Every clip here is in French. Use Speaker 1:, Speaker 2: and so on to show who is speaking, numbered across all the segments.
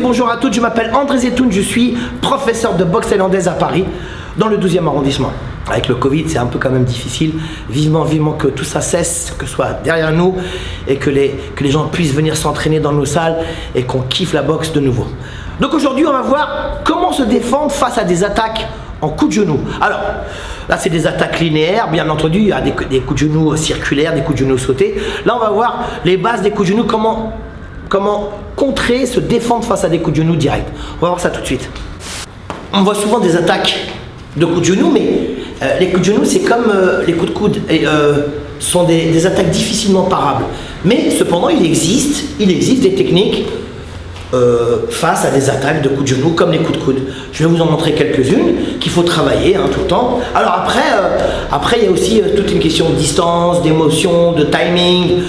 Speaker 1: bonjour à toutes, je m'appelle André Zetoun, je suis professeur de boxe thaïlandaise à Paris, dans le 12e arrondissement. Avec le Covid, c'est un peu quand même difficile. Vivement que tout ça cesse, que ce soit derrière nous et que les gens puissent venir s'entraîner dans nos salles et qu'on kiffe la boxe de nouveau. Donc aujourd'hui, on va voir comment se défendre face à des attaques en coups de genoux. Alors, là, c'est des attaques linéaires, bien entendu, il y a des coups de genoux circulaires, des coups de genoux sautés. Là, on va voir les bases des coups de genoux, comment contrer, se défendre face à des coups de genoux directs. On va voir ça tout de suite. On voit souvent des attaques de coups de genoux, mais les coups de genoux, c'est comme les coups de coude, sont des attaques difficilement parables. Mais cependant, il existe des techniques face à des attaques de coups de genoux comme les coups de coude. Je vais vous en montrer quelques-unes qu'il faut travailler tout le temps. Alors après il y a aussi toute une question de distance, d'émotion, de timing.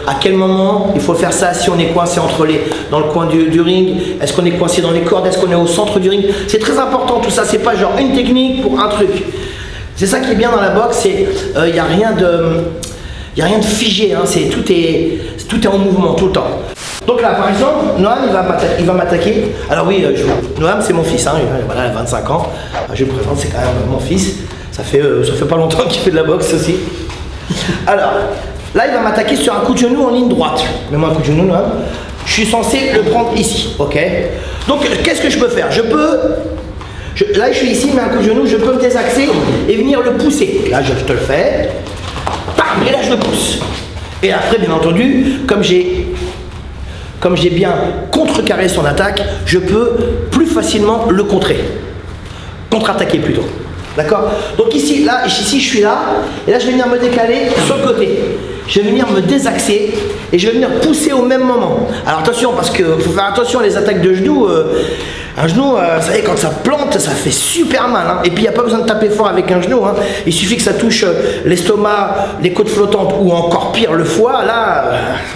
Speaker 1: À quel moment il faut faire ça si on est coincé dans le coin du ring? Est-ce qu'on est coincé dans les cordes? Est-ce qu'on est au centre du ring? C'est très important tout ça, c'est pas genre une technique pour un truc. C'est ça qui est bien dans la boxe, c'est il n'y a rien de figé, tout est en mouvement tout le temps. Donc là, par exemple, Noam, il va m'attaquer. Alors oui, Noam, c'est mon fils, voilà, il a 25 ans. Je le présente, c'est quand même mon fils. Ça fait pas longtemps qu'il fait de la boxe aussi. Alors, là, il va m'attaquer sur un coup de genou en ligne droite. Mets-moi un coup de genou, Noam. Je suis censé le prendre ici, ok? Donc, qu'est-ce que je peux faire? Là, je suis ici, mais un coup de genou, je peux me désaxer et venir le pousser. Là, je te le fais. Bam! Et là, je le pousse. Et après, bien entendu, comme j'ai bien contrecarré son attaque, je peux plus facilement le contrer. Contre-attaquer plutôt. D'accord? Donc ici, je suis là, et là je vais venir me décaler sur le côté. Je vais venir me désaxer et je vais venir pousser au même moment. Alors attention, parce qu'il faut faire attention à les attaques de genoux. Un genou, vous savez, quand ça plante, ça fait super mal. Et puis il n'y a pas besoin de taper fort avec un genou. Il suffit que ça touche l'estomac, les côtes flottantes ou encore pire le foie. Là,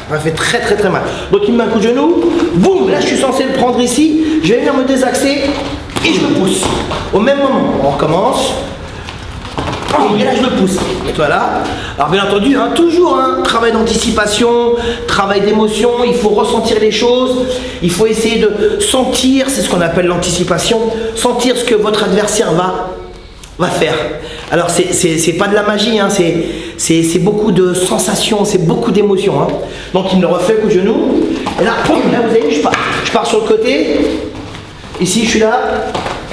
Speaker 1: ça fait très très très mal. Donc il me met un coup de genou, boum, là je suis censé le prendre ici. Je vais venir me désaxer et je le pousse. Au même moment, on recommence. Et là je le pousse. Et toi là. Alors bien entendu, toujours travail d'anticipation, travail d'émotion, il faut ressentir les choses, il faut essayer de sentir, c'est ce qu'on appelle l'anticipation, sentir ce que votre adversaire va faire. Alors c'est pas de la magie, c'est beaucoup de sensations, c'est beaucoup d'émotions. Donc il me le refait, coup de genou, et là, boum, là vous avez vu, je pars sur le côté, ici je suis là,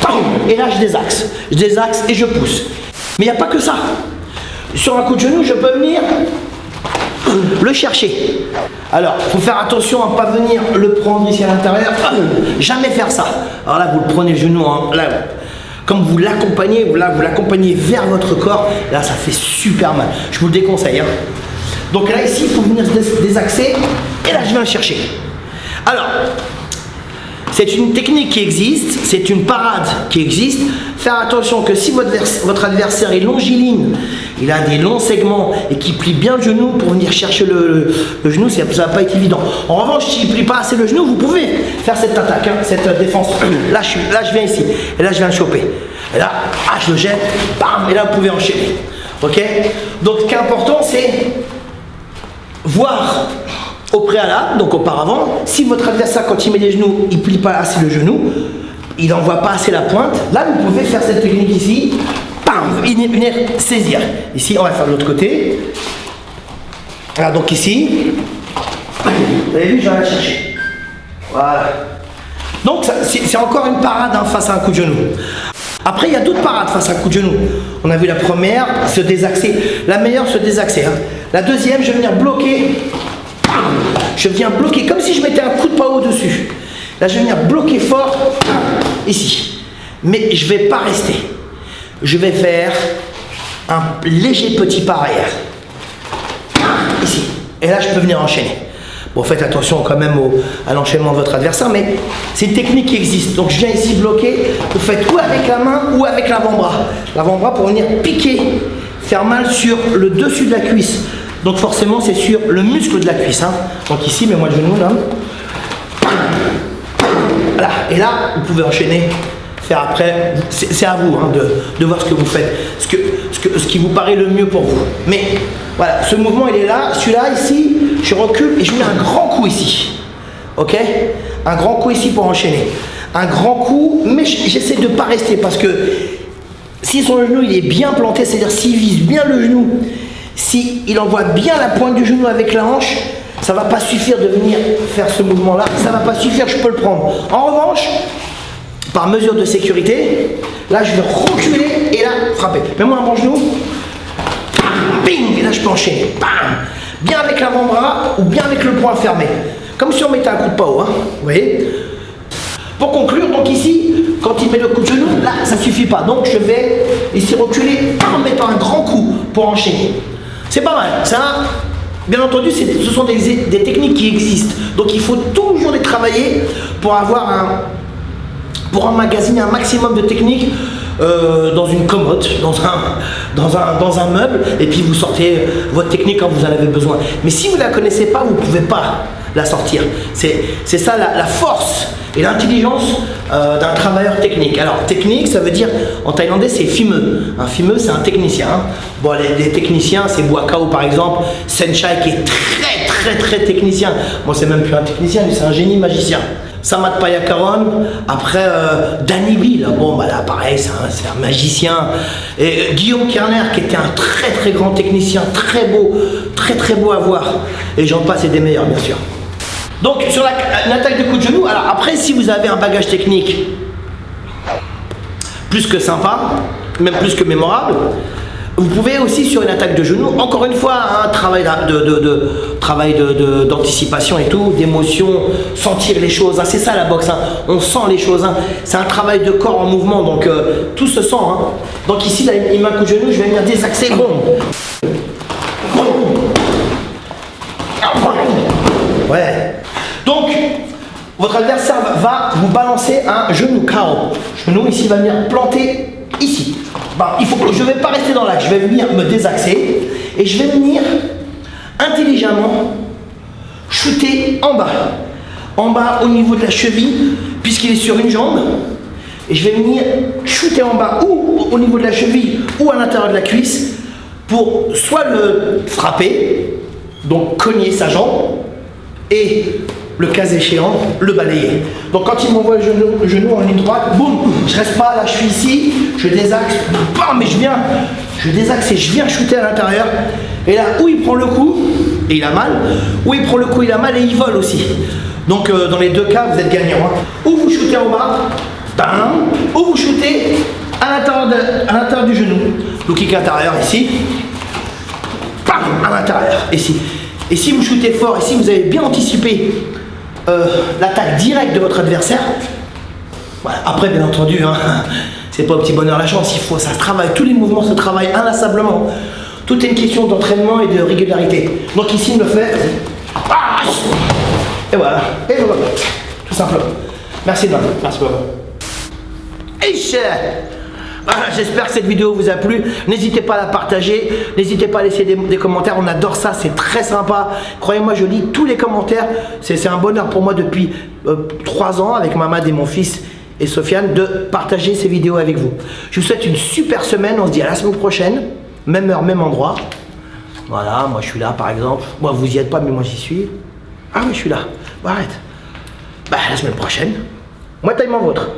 Speaker 1: boum, et là je désaxe et je pousse. Mais il n'y a pas que ça. Sur un coup de genou, je peux venir le chercher. Alors, il faut faire attention à ne pas venir le prendre ici à l'intérieur. Jamais faire ça. Alors là, vous le prenez le genou. Là, comme vous l'accompagnez, vous l'accompagnez vers votre corps. Là, ça fait super mal. Je vous le déconseille. Donc là, ici, il faut venir se désaxer. Et là, je viens le chercher. Alors, c'est une technique qui existe, c'est une parade qui existe. Faire attention que si votre adversaire est longiligne, il a des longs segments et qui plie bien le genou pour venir chercher le genou, ça va pas être évident. En revanche, s'il ne plie pas assez le genou, vous pouvez faire cette attaque, cette défense. Là, je viens ici et là, je viens le choper. Et là, je le jette, bam, et là, vous pouvez enchaîner. Ok? Donc, ce qui est important, c'est voir au préalable, donc auparavant, si votre adversaire, quand il met les genoux, il ne plie pas assez le genou, il n'envoie pas assez la pointe, là vous pouvez faire cette technique ici, bam, venir saisir. Ici, on va faire de l'autre côté. Voilà, donc ici, vous avez vu, je vais la chercher. Voilà. Donc c'est encore une parade face à un coup de genou. Après, il y a d'autres parades face à un coup de genou. On a vu la première, se désaxer. La meilleure, se désaxer. La deuxième, je vais venir bloquer. Je viens bloquer comme si je mettais un coup de poing au-dessus. Là, je vais venir bloquer fort ici. Mais je ne vais pas rester. Je vais faire un léger petit pas arrière. Ici. Et là, je peux venir enchaîner. Bon, faites attention quand même à l'enchaînement de votre adversaire, mais c'est une technique qui existe. Donc, je viens ici bloquer. Vous faites ou avec la main ou avec l'avant-bras. L'avant-bras pour venir piquer, faire mal sur le dessus de la cuisse. Donc forcément, c'est sur le muscle de la cuisse. Donc ici, mets-moi le genou là. Voilà. Et là, vous pouvez enchaîner, faire après. C'est à vous de voir ce que vous faites, ce qui vous paraît le mieux pour vous. Mais voilà, ce mouvement, il est là. Celui-là, ici, je recule et je mets un grand coup ici. Ok? Un grand coup ici pour enchaîner. Un grand coup, mais j'essaie de ne pas rester parce que si son genou il est bien planté, c'est-à-dire s'il vise bien le genou, s'il envoie bien la pointe du genou avec la hanche, ça ne va pas suffire de venir faire ce mouvement-là. Ça ne va pas suffire, je peux le prendre. En revanche, par mesure de sécurité, là je vais reculer et là frapper. Mets-moi un bon genou. Bing, et là je peux enchaîner. Bam, bien avec l'avant-bras ou bien avec le poing fermé. Comme si on mettait un coup de pao, hein. Vous voyez. Pour conclure, donc ici, quand il met le coup de genou, là ça ne suffit pas. Donc je vais ici reculer en mettant un grand coup pour enchaîner. C'est pas mal. Ça, bien entendu, ce sont des techniques qui existent. Donc il faut toujours les travailler pour avoir pour emmagasiner un maximum de techniques dans une commode, dans un meuble, et puis vous sortez votre technique quand vous en avez besoin. Mais si vous ne la connaissez pas, vous ne pouvez pas la sortir. C'est ça la force et l'intelligence d'un travailleur technique. Alors technique, ça veut dire, en thaïlandais, c'est fimeux. Un fimeux, c'est un technicien. Hein. Bon, les techniciens, c'est Buakao par exemple, Senchai qui est très technicien. Moi, c'est même plus un technicien, c'est un génie magicien. Samat Payakaron, après Danny B, là, bon, bah là pareil, c'est un magicien. Et Guillaume Kerner, qui était un très grand technicien, très beau à voir. Et j'en passe, et des meilleurs, bien sûr. Donc, sur une attaque de coup de genou, alors après, si vous avez un bagage technique plus que sympa, même plus que mémorable, vous pouvez aussi sur une attaque de genou, encore une fois, un travail d'anticipation et tout, d'émotion, sentir les choses, hein, c'est ça la boxe, hein, on sent les choses, hein, c'est un travail de corps en mouvement, donc tout se sent. Hein. Donc ici, là, il met un coup de genou, je vais venir désaxer, bon. Ouais. Donc, votre adversaire va vous balancer un genou KO. Genou ici va venir planter ici. Bah, je ne vais pas rester dans l'axe, je vais venir me désaxer et je vais venir intelligemment shooter en bas au niveau de la cheville puisqu'il est sur une jambe et je vais venir shooter en bas ou au niveau de la cheville ou à l'intérieur de la cuisse pour soit le frapper, donc cogner sa jambe et le cas échéant, le balayer. Donc quand il m'envoie le genou en ligne droite, boum, je reste pas là, je suis ici, je désaxe, bam, mais je désaxe et je viens shooter à l'intérieur. Et là, où il prend le coup, et il a mal, où il prend le coup, il a mal et il vole aussi. Donc dans les deux cas, vous êtes gagnant. Hein. Ou vous shootez en bas, bam, ou vous shootez à l'intérieur du genou. Le kick intérieur ici, bam, à l'intérieur, ici. Et si vous shootez fort, et si vous avez bien anticipé l'attaque directe de votre adversaire, voilà. Après bien entendu, hein, c'est pas au petit bonheur la chance, ça se travaille, tous les mouvements se travaillent inlassablement. Tout est une question d'entraînement et de régularité. Donc ici il me fait, et voilà, tout simplement. Merci Noam.
Speaker 2: Merci beaucoup.
Speaker 1: Voilà, j'espère que cette vidéo vous a plu. N'hésitez pas à la partager, n'hésitez pas à laisser des commentaires, on adore ça, c'est très sympa. Croyez-moi, je lis tous les commentaires, c'est un bonheur pour moi depuis 3 ans avec Mamad et mon fils et Sofiane de partager ces vidéos avec vous. Je vous souhaite une super semaine, on se dit à la semaine prochaine, même heure, même endroit. Voilà, moi je suis là par exemple, moi vous y êtes pas mais moi j'y suis. Ah oui, je suis là, bon, arrête. Bah la semaine prochaine, moi taille mon vôtre.